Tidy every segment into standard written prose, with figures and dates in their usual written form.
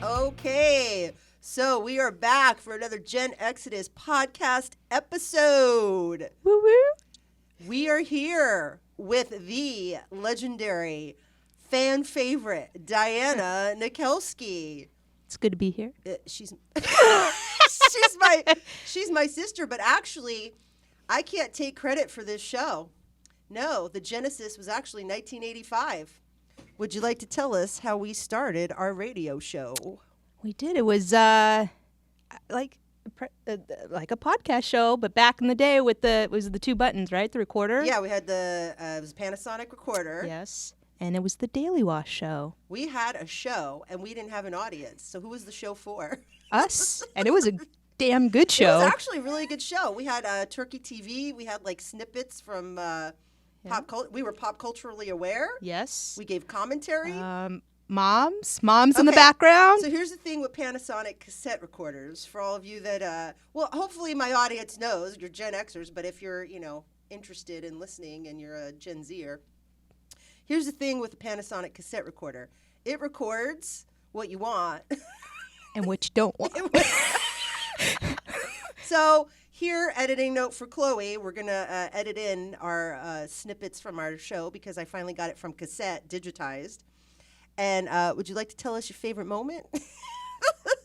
Okay, so we are back for another Gen Exodus podcast episode. Woo woo. We are here with the legendary fan favorite Diana Nakelski. It's good to be here. She's she's my sister, but actually, I can't take credit for this show. No, the genesis was actually 1985. Would you like to tell us how we started our radio show? We did. It was like a podcast show, but back in the day with it was the two buttons, right? The recorder. Yeah, we had it was a Panasonic recorder. Yes, and it was the Daily Wash show. We had a show, and we didn't have an audience. So who was the show for? Us, and it was a damn good show. It was actually a really good show. We had Turkey TV. We had like snippets from pop culture. We were pop culturally aware. Yes. We gave commentary. Moms in the background. So here's the thing with Panasonic cassette recorders. For all of you that, hopefully my audience knows, you're Gen Xers, but if you're, interested in listening and you're a Gen Zer, here's the thing with the Panasonic cassette recorder. It records what you want. And what you don't want. So here, editing note for Chloe, we're going to edit in our snippets from our show because I finally got it from cassette, digitized. And would you like to tell us your favorite moment?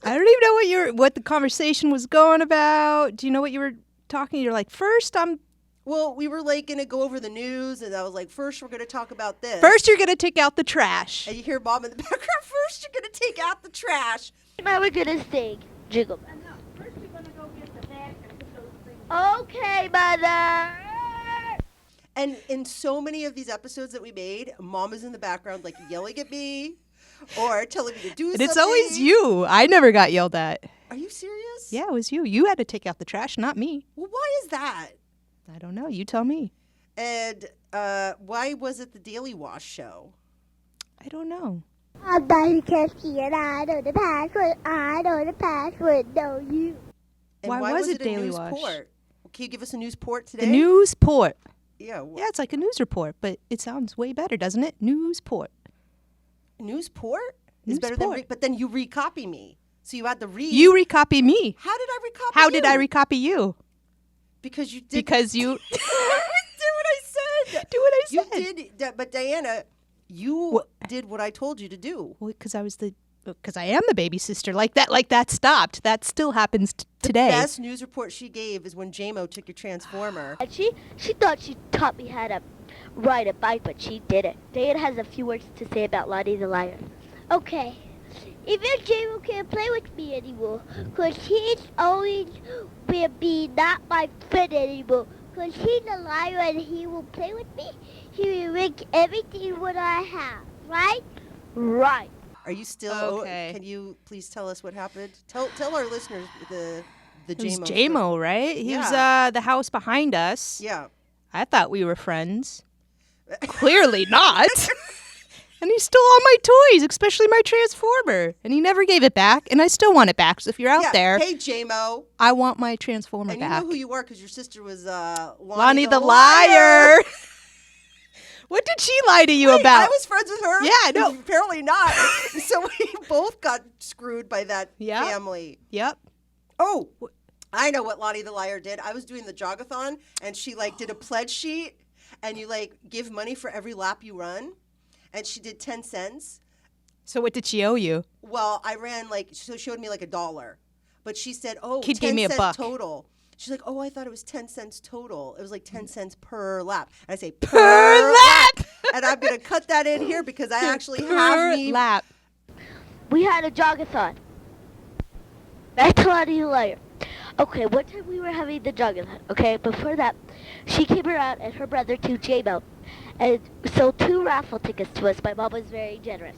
I don't even know what the conversation was going about. Do you know what you were talking? You're like, first Well, we were like going to go over the news, and I was like, first we're going to talk about this. First you're going to take out the trash. And you hear Mom in the background, first you're going to take out the trash. Now we're going to sing Jiggle. First you're going to go get the bag and put those things. Okay, Mother. And in so many of these episodes that we made, Mom is in the background like yelling at me or telling me to do something. And it's always you. I never got yelled at. Are you serious? Yeah, it was you. You had to take out the trash, not me. Well, why is that? I don't know. You tell me. And why was it the Daily Wash show? I don't know. I'm Nakelski and I know the password. I know the password. No, you. And Why was it Daily news Wash? Port? Can you give us a news port today? The news port. Yeah. Yeah, it's like a news report, but it sounds way better, doesn't it? News port. News port is News better port. than but then you recopy me. So you had to read. You recopy me. How did I recopy How you? did I recopy you? Because you did. Because you do what I said. do what I You said. did, but Diana, you did what I told you to do. Well, because I am the baby sister. Like that stopped. That still happens today. The best news report she gave is when JMO took your transformer. And she thought she taught me how to ride a bike, but she didn't. Diana has a few words to say about Lottie the Liar. Okay. Even J.O. can't play with me anymore, because he's always will be not my friend anymore. Because he's a liar and he will play with me. He will make everything what I have. Right? Right. Are you still Okay. Can you please tell us what happened? Tell our listeners the It was JMO. JMO, right? He was Yeah. the house behind us. Yeah. I thought we were friends. Clearly not. And he stole all my toys, especially my transformer. And he never gave it back. And I still want it back. So if you're out there, Hey JMO. I want my transformer And you back. know who you were because your sister was Lonnie the liar. What did she lie to you Wait, about? I was friends with her. Yeah, I know. Apparently not. So we both got screwed by that Yeah. family. Yep. Oh, I know what Lonnie the Liar did. I was doing the jogathon, and she did a pledge sheet, and you give money for every lap you run, and she did 10 cents. So what did she owe you? Well, I ran so she showed me $1, but she said, "Oh, Kid 10 gave me a cent buck. total." She's like, "Oh, I thought it was 10 cents total. It was like 10 cents per lap." And I say, Per lap! And I'm gonna cut that in here because I actually Per have me. lap. We had a jogathon. Back to Lottie the Liar. Okay, one time we were having the jogathon. Okay, before that, she came around and her brother too, J-Mo, and sold 2 raffle tickets to us. My mom was very generous.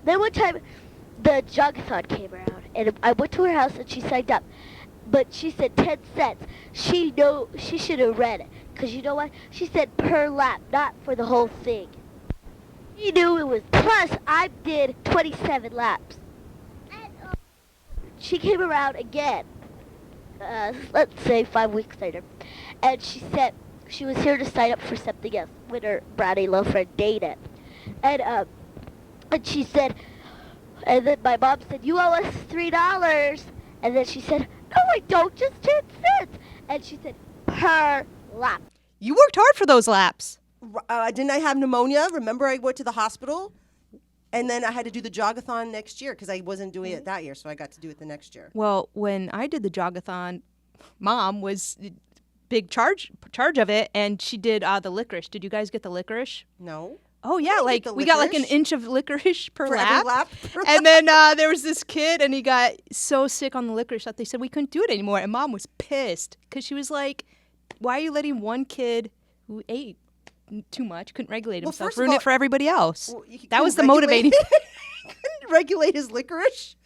Then one time, the jogathon came around, and I went to her house and she signed up. But she said 10 cents. She should have read it. Because you know what? She said per lap, not for the whole thing. She knew it was. Plus, I did 27 laps. And, she came around again. Let's say 5 weeks later. And she said she was here to sign up for something else. With her brownie loaf friend Dana. And she said, And then my mom said, you owe us $3. And then she said, no, I don't, just 10 cents. And she said, per lap. You worked hard for those laps. Didn't I have pneumonia? Remember I went to the hospital? And then I had to do the jogathon next year because I wasn't doing it that year, so I got to do it the next year. Well, when I did the jogathon, Mom was big charge of it, and she did the licorice. Did you guys get the licorice? No. Oh yeah, didn't like get the we got like an licorice. inch of licorice per For lap. every lap? And then there was this kid, and he got so sick on the licorice that they said we couldn't do it anymore. And Mom was pissed because she was like, "Why are you letting one kid who ate too much, couldn't regulate Well, himself, first of ruin all- it for everybody else?" Well, you That was the couldn't regulate- motivating. couldn't regulate his licorice.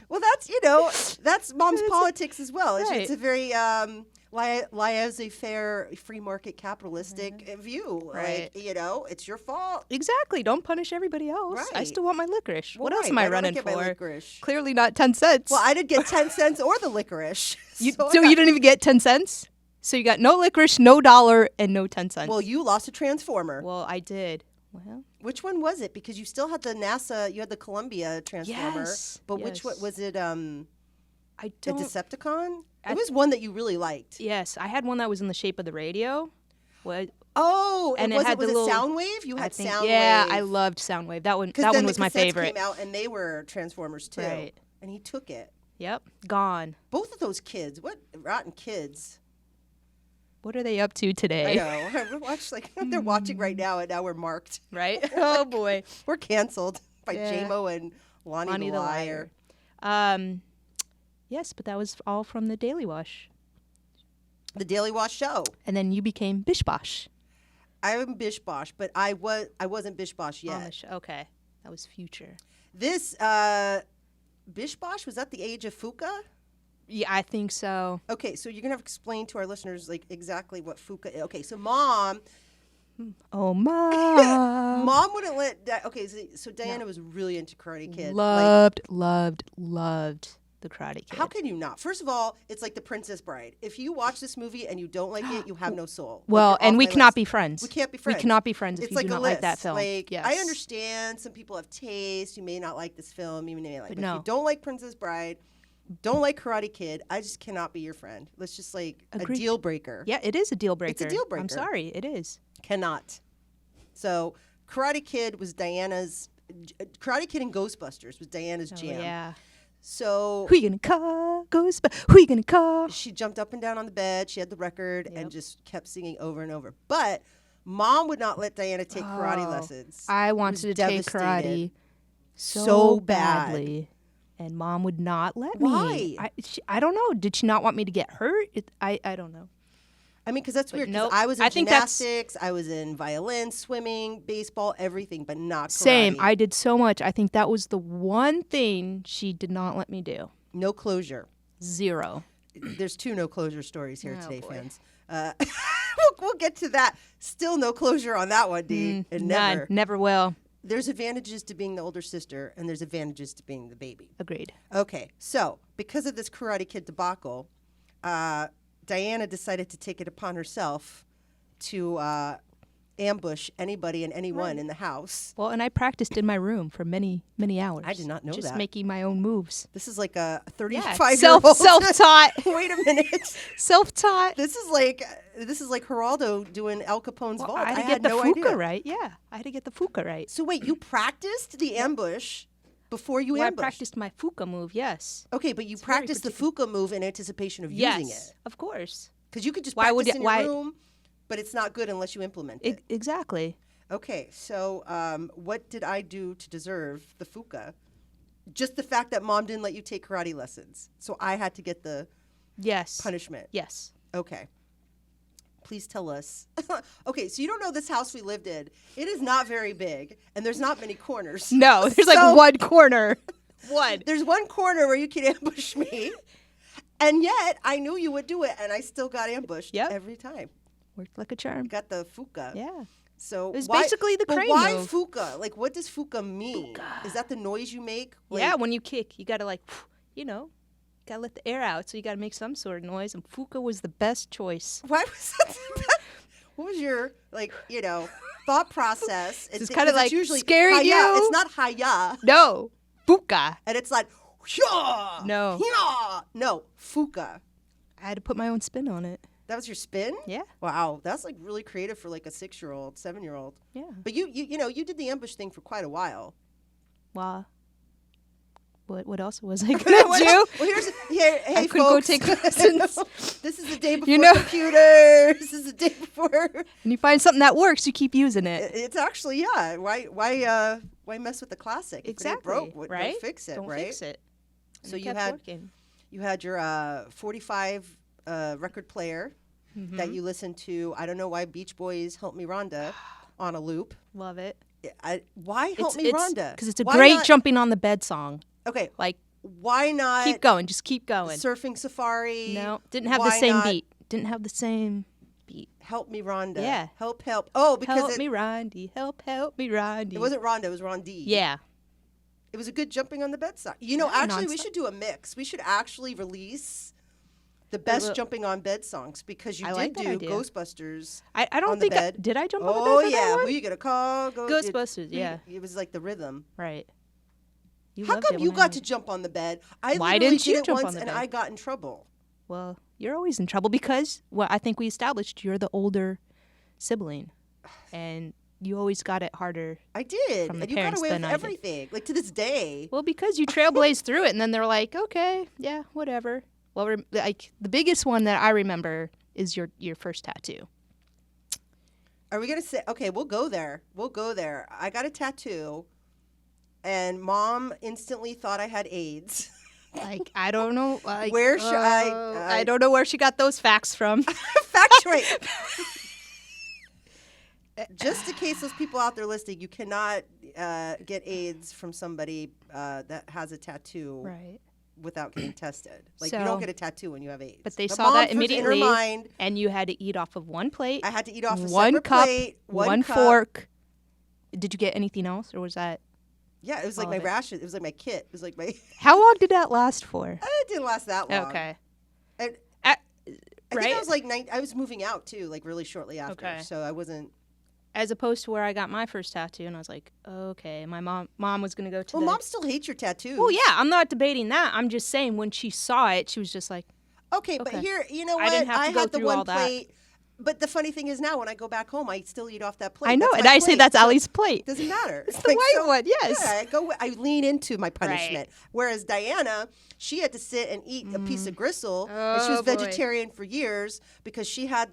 Well, that's Mom's politics as well. It's Right. a very laissez-faire, free market capitalistic view. Right. Like, it's your fault. Exactly. Don't punish everybody else. I Right. still want my licorice. Well, What else right. am Why I don't running get for? my licorice? Clearly not 10 cents. Well, I didn't get 10 cents or the licorice. so you got- didn't even get 10 cents? So you got no licorice, no dollar, and no 10 cents. Well, you lost a transformer. Well, I did. Well, Which one was it? Because you still had the NASA, you had the Columbia transformer. Yes, But which one yes. was it? I A don't. Decepticon? I- It was one that you really liked. Yes, I had one that was in the shape of the radio. What? Oh, And it was had was the little- Soundwave? You I had think. Soundwave. Yeah, I loved Soundwave. That one. 'Cause That then one was the my cassettes favorite. Came out and they were Transformers too. Right. And he took it. Yep. Gone. Both of those kids, what rotten kids. What are they up to I today? know. I watch they're watching right now, and now we're marked. Right? Oh boy. We're canceled by Yeah. J-Mo and Lonnie the Liar. Yes, but that was all from the Daily Wash. The Daily Wash show. And then you became Bish Bosh I'm Bish Bosh, but I wasn't Bish Bosh on the yet. show. Okay. That was future. This Bish Bosh, was that the age of Fuka? Yeah, I think so. Okay, so you're gonna have to explain to our listeners like exactly what Fuka is. Okay, so Mom Oh, Mom. Mom wouldn't let. Okay, so Diana was really into Karate Kid. Loved the Karate Kid. How can you not? First of all, it's like The Princess Bride. If you watch this movie and you don't like it, you have no soul. Like, Well, you're and off we my cannot list. be friends. We can't be friends. We cannot be friends if It's you like do a not list. like that film. Like, yes. I understand some people have taste. You may not like this film. You may like. But no. if you don't like Princess Bride, don't like Karate Kid, I just cannot be your friend. Let's just like Agreed. a deal breaker. Yeah, it is a deal breaker. deal breaker. I'm sorry, it is. Cannot. So Karate Kid was Diana's. Karate Kid and Ghostbusters was Diana's Oh, jam. yeah. So Who you gonna call? Who you gonna call? she jumped up and down on the bed. She had the record and Yep. just kept singing over and over. But Mom would not let Diana take karate Oh, lessons. I was wanted to take devastated. karate so So bad. badly, and Mom would not let Why? me. I don't know. Did she not want me to get hurt? I don't know. I mean, because that's But weird. 'Cause nope. I was in I think that's- gymnastics, I was in violin, swimming, baseball, everything, but not karate. Same. I did so much. I think that was the one thing she did not let me do. No closure. 0. There's 2 no closure stories here Oh, today, boy. fans. We'll get to that. Still no closure on that one, Dee. And None. never. Never will. There's advantages to being the older sister, and there's advantages to being the baby. Agreed. Okay, so because of this Karate Kid debacle, Diana decided to take it upon herself to ambush anybody and anyone in the house. Well, and I practiced in my room for many, many hours. I did not know just that. making my own moves. This is like a Yeah, 35-year-old. self-taught. Wait a minute. Self-taught. This is like Geraldo doing Al Capone's Well, vault. I had to had get the no fuka idea. right. Yeah, I had to get the fuka right. So wait, you practiced the ambush before you Well, I ambushed? practiced my fuka move. Yes. Okay, but you very practiced the fuka move in anticipation of using Yes, it. of course. Because you could just Why practice would it- in why- your room, but it's not good unless you implement it. Exactly. Okay, so what did I do to deserve the fuka? Just the fact that Mom didn't let you take karate lessons. So I had to get the Yes. punishment. Yes. Okay. Please tell us. Okay, so you don't know this house we lived in. It is not very big, and there's not many corners. No, there's So- like one corner. One. There's one corner where you can ambush me, and yet I knew you would do it, and I still got ambushed Yep. every time. Worked like a charm. Got the fuka. Yeah. So It was why, basically the but crane why move. fuka? Like, what does fuka mean? Is that the noise you make? Like, Yeah, when you kick, you gotta like, gotta let the air out. So you gotta make some sort of noise. And fuka was the best choice. Why was that? What was your thought process? It's kinda like, usually scaring hiya. you. It's not hiya. No. Fuka. and it's like, "Hya! No. Hya!" No, fuka. I had to put my own spin on it. That was your spin? Yeah. Wow, that's like really creative for like a 6-year-old, 7-year-old. Yeah. But you know, you did the ambush thing for quite a while. Wow. What else was I gonna do? Well, hey, I couldn't folks. go take lessons. This is the day before You know- computers. This is the day before. When you find something that works, you keep using it. It's actually, yeah. Why mess with the classic? Exactly. If it ain't broke, right? don't fix it, Don't right? fix it. So And it you kept had working. you had your 45 record player Mm-hmm. that you listened to. I don't know why Beach Boys "Help Me Rhonda" on a loop. Love it. Why "Help Me Rhonda"? Because it's a Why great not- jumping on the bed song. Okay, Like, why not keep going. Just keep going. Surfing Safari? No, didn't have the Why same not beat. Didn't have the same beat. "Help Me Rhonda"? Yeah. Help. Oh, because Help me, Rondi. Help me, Rondi. it wasn't Rhonda. It was Rondi. Yeah. It was a good jumping on the bed song. You know, Yeah, actually, we nonstop. should do a mix. We should actually release the best will- jumping on bed songs because you I did like that do idea. Ghostbusters. I On don't the think bed. did I jump on the bed Oh for yeah, that one? who you gonna call? Ghostbusters, yeah. It was like the rhythm. Right. You How loved come it you when I got to did. jump on the bed? I Why literally didn't you did it jump on once the and bed? I got in trouble. Well, you're always in trouble because, well, I think we established you're the older sibling, and you always got it harder. I did, From the and you got parents away with than I did. everything. Like to this day. Well, because you trailblazed through it, and then they're like, okay, yeah, whatever. Well, like the biggest one that I remember is your first tattoo. Are we gonna say? Okay, we'll go there. We'll go there. I got a tattoo, and Mom instantly thought I had AIDS. Like, I don't know. Like, Where should I don't know where she got those facts from. Facts right. Just in case those people out there listening, you cannot get AIDS from somebody that has a tattoo Right. without getting tested. Like you So- don't get a tattoo when you have AIDS. But they But saw Mom, that in her immediately, mind, and you had to eat off of one plate, I had to eat off a one separate cup, plate, one cup. fork. Did you get anything else, or was that? Yeah, it was like all my of it. ration. It was like my kit. It was like my. How long did that last for? It didn't last that long. Okay. And Uh, I right? think I was like I was moving out too, like really shortly after. Okay. So I wasn't. As opposed to where I got my first tattoo, and I was like, okay, my mom was gonna go to Well, the. Mom still hates your tattoos. Well, yeah, I'm not debating that. I'm just saying when she saw it, she was just like, Okay, but Okay. here, you know I what? didn't have to go had the through one all that. plate. But the funny thing is now, when I go back home, I still eat off that plate. I know, That's and my I say plate, that's so Ali's plate. it doesn't matter. It's the white one, yes. Yeah, I lean into my punishment. Whereas Diana, she had to sit and eat a piece of gristle, and she was Oh, boy. vegetarian for years because she had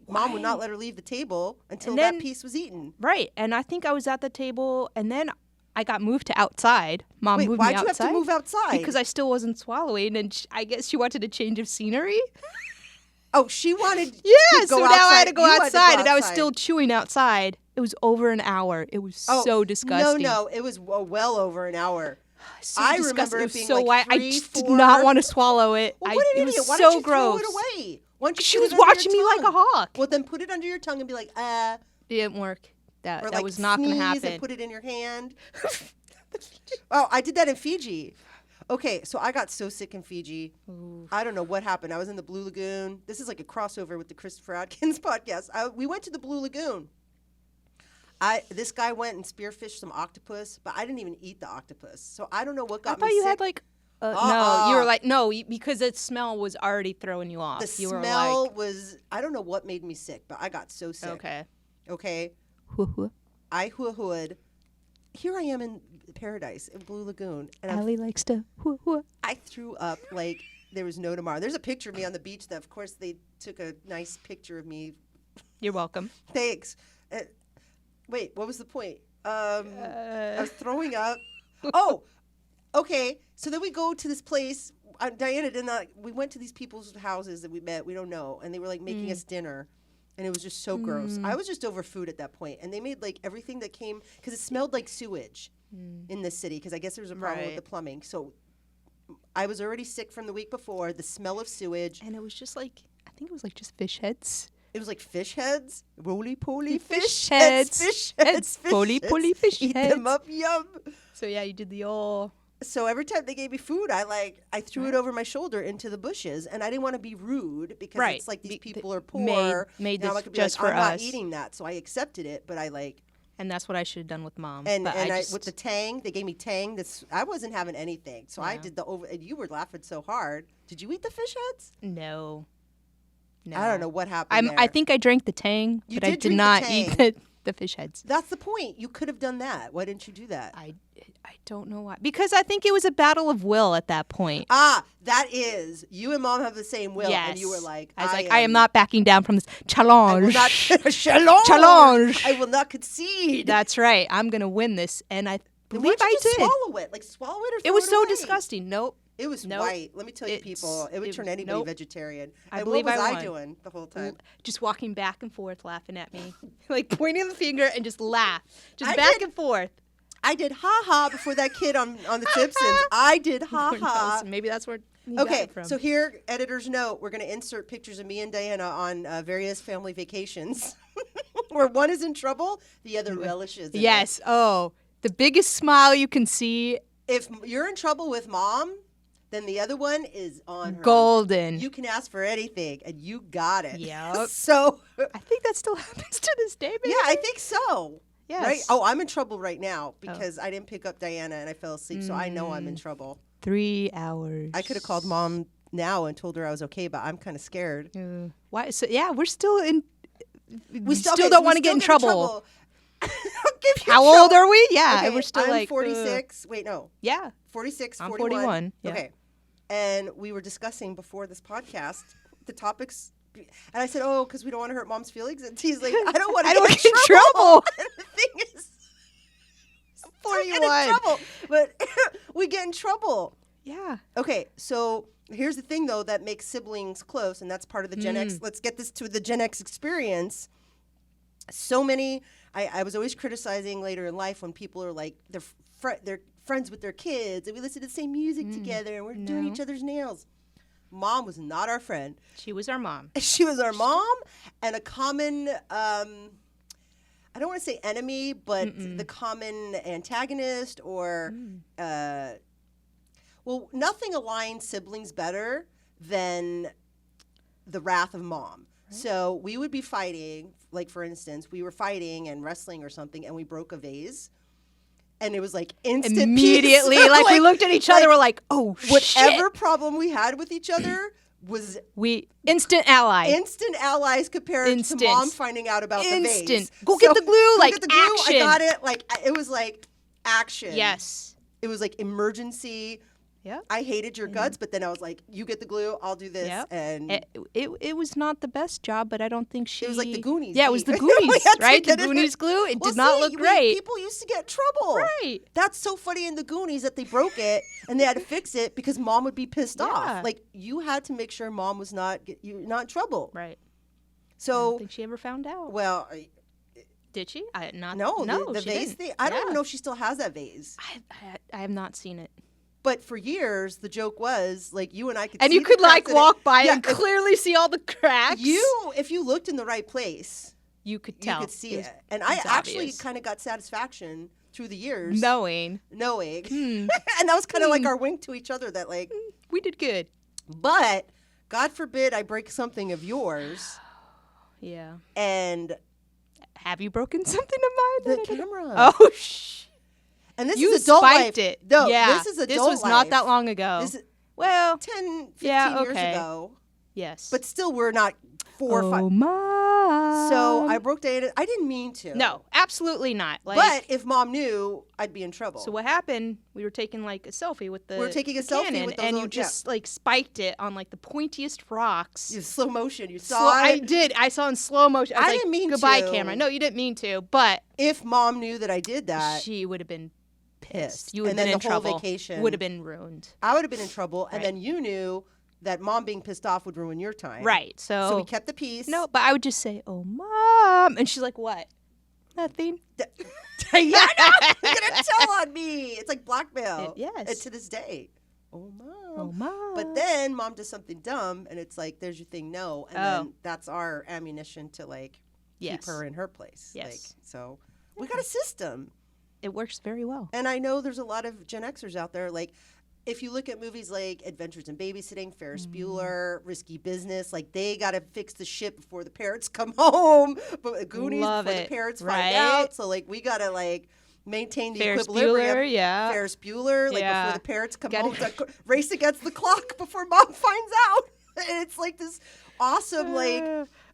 mom would not let her leave the table until And then- that piece was eaten. Right, and I think I was at the table, and then I got moved to outside. Mom Wait, moved me why'd you have outside to move outside? because I still wasn't swallowing, and I guess she wanted a change of scenery. Oh, she wanted Yeah, to so go now I had outside. to go You outside, and I was outside. still chewing outside. It was over an hour. It was so disgusting. No, it was well over an hour. So I disgusting. remember it it was being so like white. I 3, just did 4. not want to swallow it. Well, what an it idiot! was Why so don't you gross. throw it away? Why don't you She put was it under your watching me like a tongue? hawk. Well, then put it under your tongue and be like, It didn't work. That or like was not going to sneeze happen. and put it in your hand. Oh, I did that in Fiji. Okay, so I got so sick in Fiji. I don't know what happened. I was in the Blue Lagoon. This is like a crossover with the Christopher Atkins podcast. We went to the Blue Lagoon. This guy went and spearfished some octopus, but I didn't even eat the octopus. So I don't know what got I thought me you sick. had like. No, you were like no because the smell was already throwing you off. The you smell were like, was, I don't know what made me sick, but I got so sick. okay. Okay. I hoo-hooed. Here I am in paradise in Blue Lagoon. And Allie likes to. I threw up like there was no tomorrow. There's a picture of me on the beach that, of course, they took a nice picture of me. You're welcome. Thanks. Wait, what was the point? I was throwing up. Oh, okay. So then we go to this place. Diana did not. We went to these people's houses that we met. We don't know, and they were like making us dinner, and it was just so gross. I was just over food at that point, and they made like everything that came because it smelled like sewage in the city. Because I guess there was a problem with Right. the plumbing. So I was already sick from the week before. The smell of sewage. And it was just like I think it was like just fish heads. It was like fish heads, roly-poly Fish fish heads. fish Heads, heads, fish roly-poly heads. fish Eat heads. them up, yum. So yeah, you did the all. So every time they gave me food, I threw it over my shoulder into the bushes, and I didn't want to be rude because Right. it's like these The- people are made poor. this I could be just like, for I'm not us. eating that, so I accepted it. But And that's what I should have done with Mom. And but and I I, just, with the Tang, they gave me Tang. I wasn't having anything, so I Yeah. did the over. And you were laughing so hard. Did you eat the fish heads? no. I don't know what happened. I there. think I drank the Tang, You but I did did drink the not Tang. eat the fish heads. That's the point. You could have done that. Why didn't you do that? I don't know why. Because I think it was a battle of will at that point. That is. You and Mom have the same will, Yes. and you were like, I was like, I am not backing down from this challenge. I will not challenge. Challenge. I will not concede. That's right. I'm gonna win this, and I Why believe don't you I just did. swallow it? Like swallow it or It throw was so away? disgusting. Nope. It was Nope. white. Let me tell you, It's- people, it would it turn was- anybody nope. vegetarian. I And believe what was I I won. doing the whole time? Just walking back and forth, laughing at me, like pointing the finger and just laugh, just I back did- and forth. I did ha ha before that kid on The Simpsons. I did ha Lord ha. knows, maybe that's where he got Okay, it from. so here, editor's note, we're going to insert pictures of me and Diana on various family vacations where one is in trouble, the other relishes in it. yes. Oh, the biggest smile you can see. If you're in trouble with Mom, then the other one is on her. Golden. You can ask for anything, and you got it. Yep. So, I think that still happens to this day, baby. yeah, I think so. Yes. Right? Oh, I'm in trouble right now because I didn't pick up Diana and I fell asleep, so I know I'm in trouble. 3 hours. I could have called Mom now and told her I was okay, but I'm kind of scared. Why? So yeah, we're still in. We still okay, don't we want to still get in trouble. I'll give you How trouble. old are we? Yeah, Okay, we're still I'm like 46. Wait, no. Yeah, 46, I'm 41. 41, yeah. Okay. And we were discussing before this podcast the topics. And I said, oh, because we don't want to hurt Mom's feelings. And he's like, I don't want to get in trouble. And the thing is, I get in 41. trouble. But we get in trouble. Yeah. Okay, so here's the thing, though, that makes siblings close, and that's part of the Gen X. Let's get this to the Gen X experience. So many, I was always criticizing later in life when people are like, they're friends with their kids, and we listen to the same music together, and we're doing each other's nails. Mom was not our friend. She was our mom. She was our mom, and a common, I don't want to say enemy, but the common antagonist or, well, nothing aligns siblings better than the wrath of Mom. Right. So we would be fighting, like for instance, we were fighting and wrestling or something, and we broke a vase. And it was like instant Immediately, peace. like we looked at each other, we're like, oh, whatever shit. problem we had with each other was We instant ally. instant allies compared Instant. to Mom finding out about the vase. Instant. Go get the glue, go like, get the glue. action. I got it. Like it was like action. Yes. It was like emergency. Yeah. I hated your guts, but then I was like, you get the glue, I'll do this. Yep. And It was not the best job, but I don't think she. it was like the Goonies. Yeah, it was the We Goonies, had to right? The get it- Goonies glue. It Well, did not see, look great. People used to get in trouble. Right. That's so funny in the Goonies that they broke it and they had to fix it because Mom would be pissed Yeah. off. Like you had to make sure Mom was not in trouble. Right. I So, don't think she ever found out. well, Did she? no, the she vase didn't. thing. I don't Yeah. even know if she still has that vase. I have not seen it. But for years, the joke was like you and I could. And see you the could like cracks in it. walk by Yeah, and clearly see all the cracks. if you looked in the right place, You could you tell. could see was- it. And I it's actually obvious. kind of got satisfaction through the years knowing knowing. And that was kind of like our wink to each other that like, we did good. but God forbid I break something of yours Yeah. and Have you broken something of mine? the that I didn't- camera. Oh, And this you is adult spiked life. it. No, yeah. this is adult This was life. not that long ago. This is well, 10, 15 Yeah, years okay. ago. yes. But still, we're not 4 or 5. Mom. So I broke Diana. I didn't mean to. No, absolutely not. Like, But if Mom knew, I'd be in trouble. so what happened? We were taking like a selfie with the. We were taking a the selfie Canon, with those and you little- just like spiked it on like the pointiest rocks. You slow motion. You saw Slow- I it. did. I saw in slow motion. I was I like, didn't mean goodbye, to. camera. No, you didn't mean to, but If Mom knew that I did that, she would have been pissed. You would And have then been the in whole trouble. vacation- Would have been ruined. I would have been in trouble. And Right. then you knew that Mom being pissed off would ruin your time. Right. So, So we kept the peace. no, but I would just say, "Oh, Mom," and she's like, "What? Nothing." Yeah, no, you're gonna tell on me. It's like blackmail. Yes. And to this day. Oh, Mom. Oh, Mom. But then Mom does something dumb, and it's like, there's your thing, no. And Oh. then that's our ammunition to, like, Yes. keep her in her place. Yes. Like, so we got a system. It works very well. And I know there's a lot of Gen Xers out there, like, if you look at movies like Adventures in Babysitting, Ferris Bueller, Risky Business, like they got to fix the shit before the parents come home. But Goonies Love before it. the parents Right. find out. So like we got to like maintain the Ferris equilibrium. Bueller, yeah. Ferris Bueller, like Yeah. before the parents come Gotta- home, it's like, race against the clock before mom finds out. And it's like this awesome like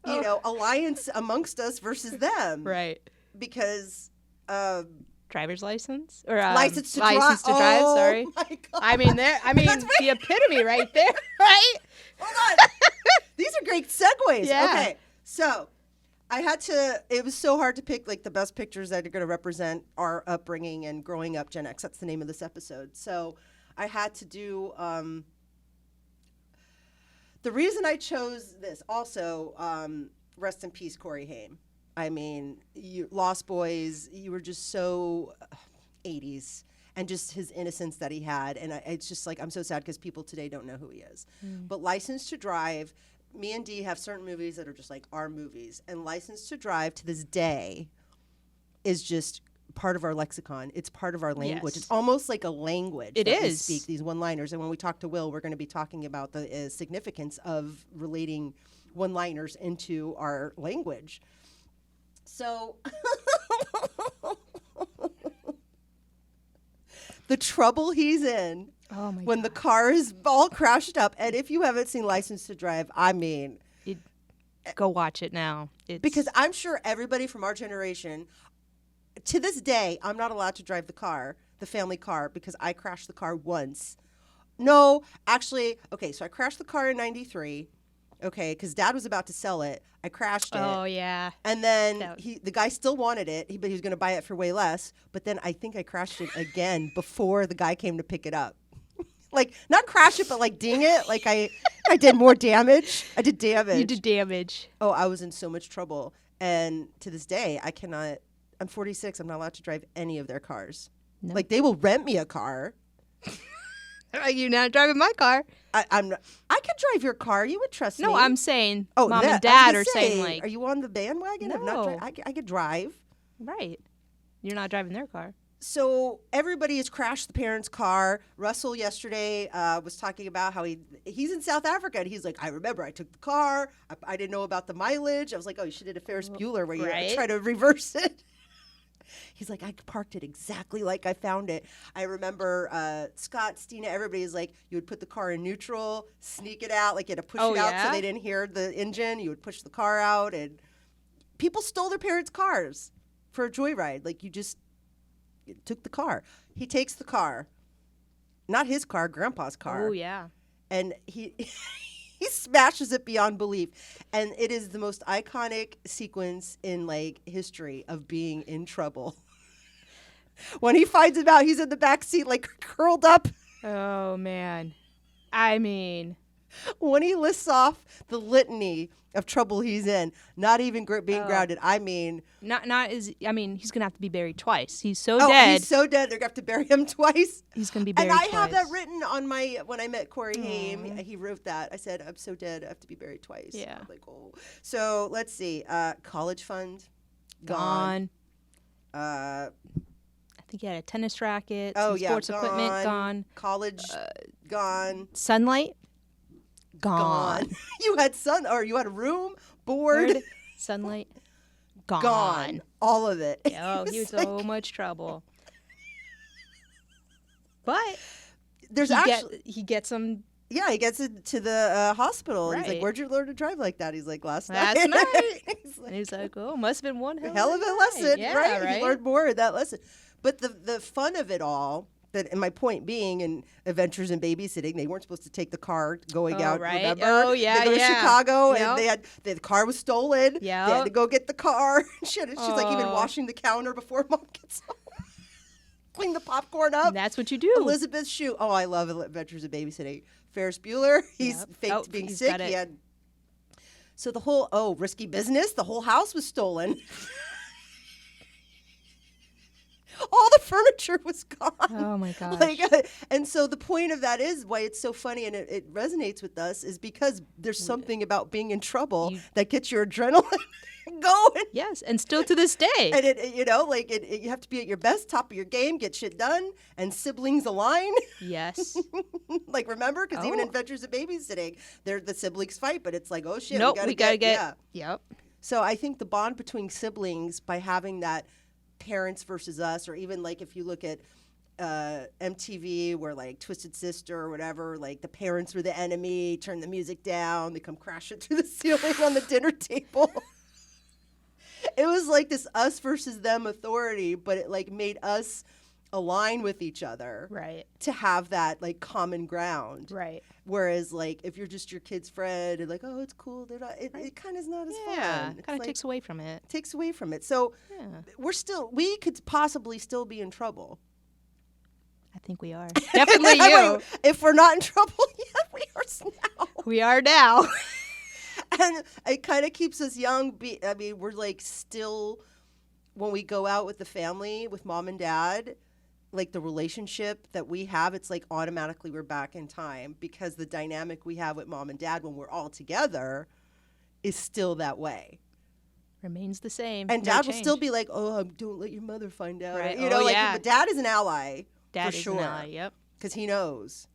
you know alliance amongst us versus them. Right. Because Driver's license or license to license drive. to drive. Oh, Sorry. my God. I mean, the epitome right there, right? Hold on. These are great segues. Yeah. Okay. So I had to, it was so hard to pick like the best pictures that are going to represent our upbringing and growing up Gen X. That's the name of this episode. So I had to do, the reason I chose this also, rest in peace, Corey Haim. I mean, you Lost Boys, you were just so 80s and just his innocence that he had. And it's just like, I'm so sad because people today don't know who he is. But License to Drive, me and Dee have certain movies that are just like our movies. And License to Drive to this day is just part of our lexicon. It's part of our language. Yes. It's almost like a language It that we is. speak, these one-liners. And when we talk to Will, we're going to be talking about the significance of relating one-liners into our language. So the trouble he's in Oh my when the car is all crashed up. And if you haven't seen License to Drive, I mean, Go watch it now. It's, because I'm sure everybody from our generation, to this day, I'm not allowed to drive the car, the family car, because I crashed the car once. No, actually, okay, so I crashed the car in 93, okay, because Dad was about to sell it. I crashed it. Oh yeah. And then That- the guy still wanted it, but he was going to buy it for way less. But then I think I crashed it again before the guy came to pick it up. Like, not crash it, but like ding it. Like I did more damage. I did damage. You did damage. Oh, I was in so much trouble. And to this day, I cannot, I'm 46. I'm not allowed to drive any of their cars. No. Like, they will rent me a car. You're not driving my car. I could drive your car. You would trust me. No, I'm saying Oh, mom that- I and was dad gonna are saying like, are you on the bandwagon of not No. I could drive. right. You're not driving their car. So everybody has crashed the parents' car. Russell yesterday was talking about how he's in South Africa, and he's like, I remember I took the car. I didn't know about the mileage. I was like, oh, you should have did a Ferris Bueller where you Right. try to reverse it. He's like, I parked it exactly like I found it. I remember Scott, Stina, everybody's like, you would put the car in neutral, sneak it out, like you had to push Oh, it out so yeah? they didn't hear the engine. You would push the car out, and people stole their parents' cars for a joyride. Like you took the car. He takes the car, not his car, Grandpa's car, Oh yeah. and he he smashes it beyond belief. And it is the most iconic sequence in like history of being in trouble. When he finds him out, he's in the back seat, like curled up. Oh man. I mean, When he lists off the litany of trouble he's in, not even being grounded. I mean, not as. I mean, he's gonna have to be buried twice. He's so oh, dead. he's so dead. They're gonna have to bury him twice. He's gonna be buried And I twice. have that written on my, when I met Corey Haim, he wrote that. I said, I'm so dead, I have to be buried twice. Yeah. I'm like, oh. So let's see. College fund, Gone. Uh, I think he had a tennis racket. oh, some yeah. sports equipment gone. College, gone. Sunlight. Gone. You had you had a room, board, Word. Sunlight. Gone. gone. All of it. Oh, he was It's like- so much trouble. But There's actually, he gets some yeah, he gets it to the hospital. He's like, Right. where'd you learn to drive like that? He's like, last Last night. night. He's like, and he's like, oh, must have been one hell of a night. lesson, Yeah, right? right. He learned more of that lesson. But the fun of it all, and my point being, in Adventures in Babysitting, they weren't supposed to take the car going Oh, out. right. Remember? Oh, yeah, They go to yeah. Chicago, Yep. and the car was stolen. They had Yep. to go get the car. She's like even Oh. washing the counter before mom gets home. Clean the popcorn up. And that's what you do. Elizabeth Shue. Oh, I love Adventures in Babysitting. Ferris Bueller. He's Yep. faked Oh, being he's sick. got He it. had. So the whole Risky Business. The whole house was stolen. All the furniture was gone. Oh my gosh. And so the point of that is why it's so funny and it resonates with us is because there's something about being in trouble that gets your adrenaline going. Yes, and still to this day. And you have to be at your best, top of your game, get shit done, and siblings align. Yes. Like, remember? Because even Oh. in Adventures of Babysitting, the siblings fight, but it's like, oh shit, Nope, we gotta get. Yeah. Yep. So I think the bond between siblings, by having that parents versus us, or even like if you look at MTV, where like Twisted Sister or whatever, like the parents were the enemy, turn the music down, they come crashing through the ceiling on the dinner table. It was like this us versus them authority, but it like made us align with each other, Right. to have that like common ground. Right. Whereas like if you're just your kid's friend and like, oh, it's cool, they're not, it kind of is not as Yeah. fun. It It's kind of like, takes away from it. takes away from it. So Yeah. we could possibly still be in trouble. I think we are. Definitely you. If we're not in trouble yet, we are now. We are now. And it kind of keeps us young. I mean, we're like still, when we go out with the family, with mom and dad, like the relationship that we have, it's like automatically we're back in time, because the dynamic we have with mom and dad when we're all together is still that way. Remains the same. And No dad will change. still be like, oh, don't let your mother find out. Right. You know, Oh, like, yeah. but dad is an ally. Dad for is sure. an ally, yep. Because he knows.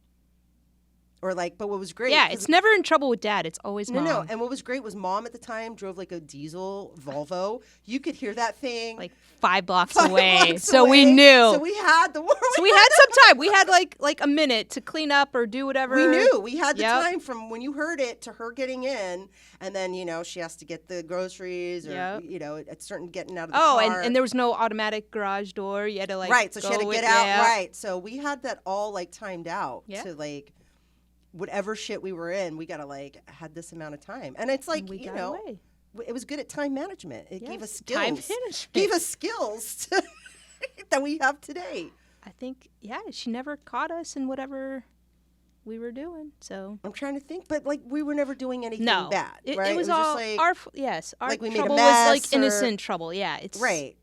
Or like, but what was great. Yeah, 'cause- it's never in trouble with dad. It's always No, mom. no. And what was great was mom at the time drove like a diesel Volvo. You could hear that thing. Like 5 blocks 5 away. blocks So we away. knew. So we had the So we had some time. We had like a minute to clean up or do whatever. We knew. We had the Yep. time from when you heard it to her getting in, and then she has to get the groceries, or Yep. at certain getting out of the Oh, car. and there was no automatic garage door. You had to like right. So she had to go get with- out. yeah. Right. So we had that all like timed out Yeah. to like whatever shit we were in. We gotta like had this amount of time, and it's like We got away. it was good at time management. It gave Yes, us skills. time management. Gave us skills that we have today. I think she never caught us in whatever we were doing. So I'm trying to think, but like we were never doing anything no, bad, it, right? it was just all like, our our like we made a trouble mess was like or- innocent trouble. Yeah, it's right.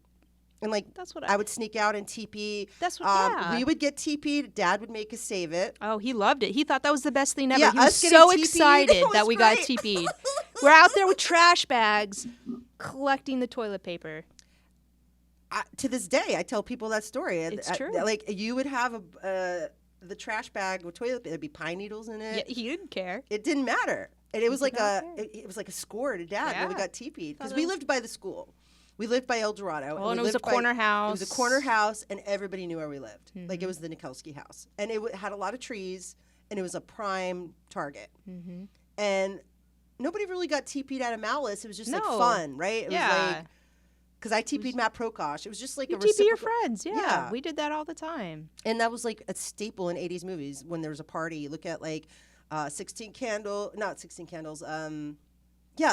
And like That's what I would sneak out and TP. That's what. Yeah. We would get TP'd. Dad would make us save it. Oh, he loved it. He thought that was the best thing ever. Yeah, he was us getting so TP'd excited was that we got great. TP'd. We're out there with trash bags collecting the toilet paper. To this day, I tell people that story. It's true. Like you would have the trash bag with toilet paper. There'd be pine needles in Yeah, it. he didn't care. It didn't matter. And it was like did not care. it was like a score to Dad when we Yeah. got TP'd, because Thought we it was- lived by the school. We lived by El Dorado. Oh, and we it was a lived by- corner house. It was a corner house, and everybody knew where we lived. Like it Mm-hmm. was the Nakelski house, and it had a lot of trees, and it was a prime target. Mm-hmm. And nobody really got TP'd out of malice. It was just like No. fun, right? It was Yeah. like, because I TP'd Matt Prokosh. It was just like You a TP your reciprocal. friends. Yeah, Yeah. we did that all the time. And that was like a staple in 80s movies when there was a party. You look at like 16 Candles. 16 Candles.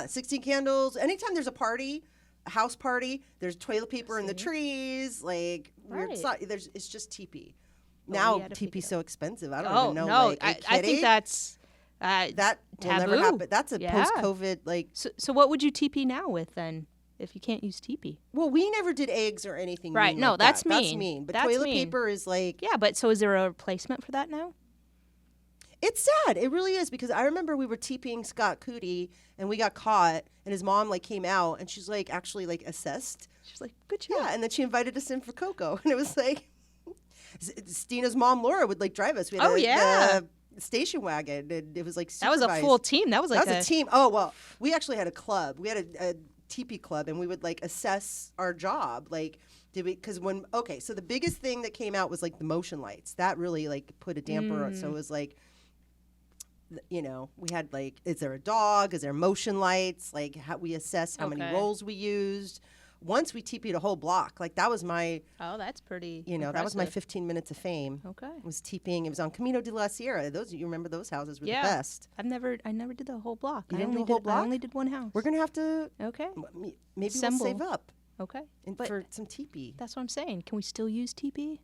16 Candles. Anytime there's a party, a house party, there's toilet paper in the trees. Like, weird Right. stuff. It's just TP. we Now had to figure TP's it so expensive. I don't Oh even know. no, Like, are you I think kidding? that's that will never taboo. happen. That's a Yeah. post-COVID like. So what would you TP now with then? If you can't use TP. Well, we never did eggs or anything. Right, mean no, like that's that. That's mean. mean. But That's toilet mean. paper is like. Yeah, but so is there a replacement for that now? It's sad. It really is, because I remember we were TPing Scott Cootie and we got caught, and his mom like came out and she's like actually like assessed. She's like, good job. Yeah, and then she invited us in for cocoa, and it was like Stina's mom Laura would like drive us. We had Oh, yeah. the station wagon, and it was like That was a supervised. full team. That was like That was a team. Oh well, we actually had a club. We had a TP club, and we would like assess our job. Like, did we? Because so the biggest thing that came out was like the motion lights. That really like put a damper on. So it was like, we had like, is there a dog? Is there motion lights? Like, how we assess how many Okay. rolls we used. Once we TP'd a whole block, like that was my, Oh, that's pretty. that was my impressive. 15 minutes of fame. Okay. Was TPing. It was on Camino de la Sierra. You remember those houses were Yeah. the best. I never did the whole block. You I didn't only do a whole did. block? I only did one house. We're gonna have to Okay. maybe Assemble. we'll save up Okay. But for some TP. that's what I'm saying. Can we still use TP?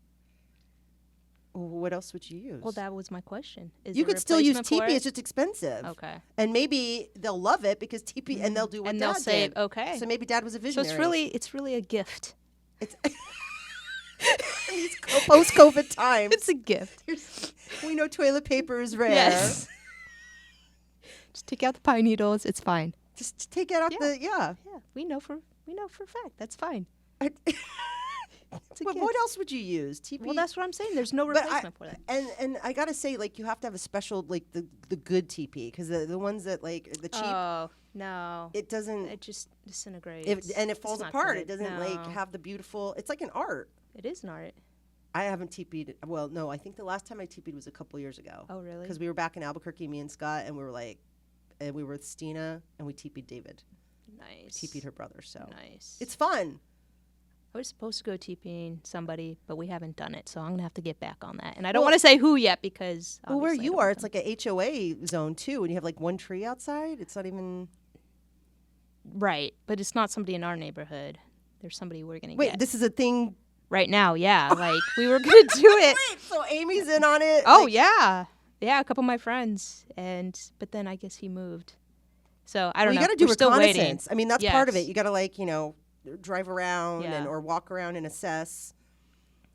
What else would you use? Well, that was my question. Is you there a could still use replacement for TP. it? It's just expensive. Okay. And maybe they'll love it because TP, and they'll do what And Dad they'll say, did. okay. So maybe Dad was a So visionary. it's really a gift. It's in these post-COVID times. It's a gift. We know toilet paper is rare. Yes. Just take out the pine needles. It's fine. Just take it out Yeah, we know for a fact. That's fine. It's a What gift. else would you use? TP. Well, that's what I'm saying. There's no But replacement for that. And I gotta say, like, you have to have a special, like, the good TP, because the ones that, like, the cheap, Oh no, it doesn't. it just disintegrates. And it It's falls not apart. good. It doesn't No. like have the beautiful. It's like an art. It is an art. I haven't TP'd. Well, no, I think the last time I TP'd was a couple years ago. Oh really? Because we were back in Albuquerque, me and Scott, and we were like, and we were with Stina, and we TP'd David. Nice. TP'd her brother. So Nice. it's fun. I was supposed to go TPing somebody, but we haven't done it, so I'm gonna have to get back on that. And I don't want to say who yet because Well, where obviously I you don't are, know it's like a HOA zone too, and you have like one tree outside. It's not even. right, but it's not somebody in our neighborhood. There's somebody we're gonna Wait, get this is a thing. right now. Yeah, like we were gonna do it. Wait, so Amy's in on it. Oh like, yeah, a couple of my friends, but then I guess he moved. So I don't you know. got to do We're still waiting. reconnaissance. I mean, that's part of it. Yes. You got to like drive around Yeah. or walk around and assess.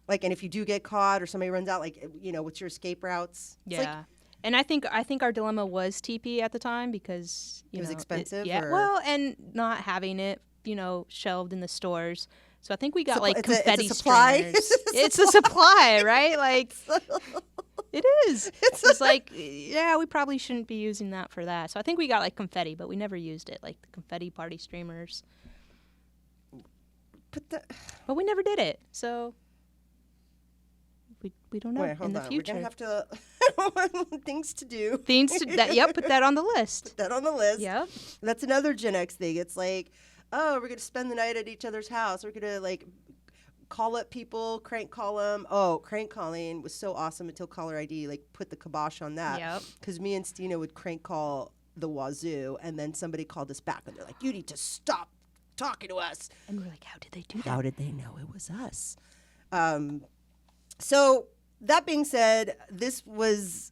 Like, and if you do get caught or somebody runs out, like what's your escape routes? It's Yeah. like, And I think our dilemma was TP at the time because It was expensive, yeah, or- well, and not having it, shelved in the stores. So I think we got like it's a confetti supply? streamers. It's a supply, right? Like it is. It's like we probably shouldn't be using that for that. So I think we got like confetti, but we never used it, like the confetti party streamers. But we never did it. So we don't know wait, hold in the on. future. We're gonna have to things to do. Things to that. Yep, put that on the list. That on the list. Yep. That's another Gen X thing. It's like, oh, we're gonna spend the night at each other's house. We're gonna like call up people, crank call them. Oh, crank calling was so awesome until caller ID like put the kibosh on that. Yep. Because me and Stina would crank call the wazoo, and then somebody called us back, and they're like, "You need to stop talking to us." And we're like, how did they do that? How did they know it was us? So that being said, this was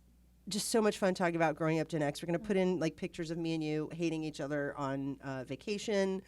just so much fun talking about growing up Gen X. We're going to put in like pictures of me and you hating each other on vacation,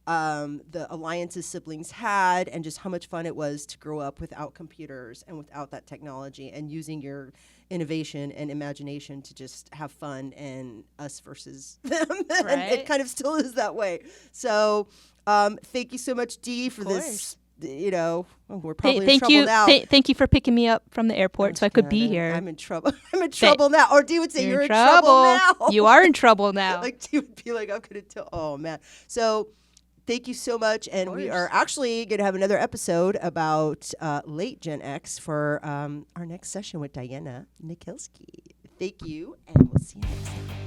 the alliances siblings had, and just how much fun it was to grow up without computers and without that technology, and using your innovation and imagination to just have fun, and us versus them. And it Right. kind of still is that way. So thank you so much, Dee, for this. We're probably in Thank trouble you. now. Thank you for picking me up from the airport so I could be here. I'm in trouble. I'm in trouble now. Or Dee would say, You're "You're in trouble now." You are in trouble now. Like Dee would be like, "I'm gonna tell." Oh man. So thank you so much, and we course. are actually gonna have another episode about late Gen X for our next session with Diana Nakelski. Thank you, and we'll see you next time.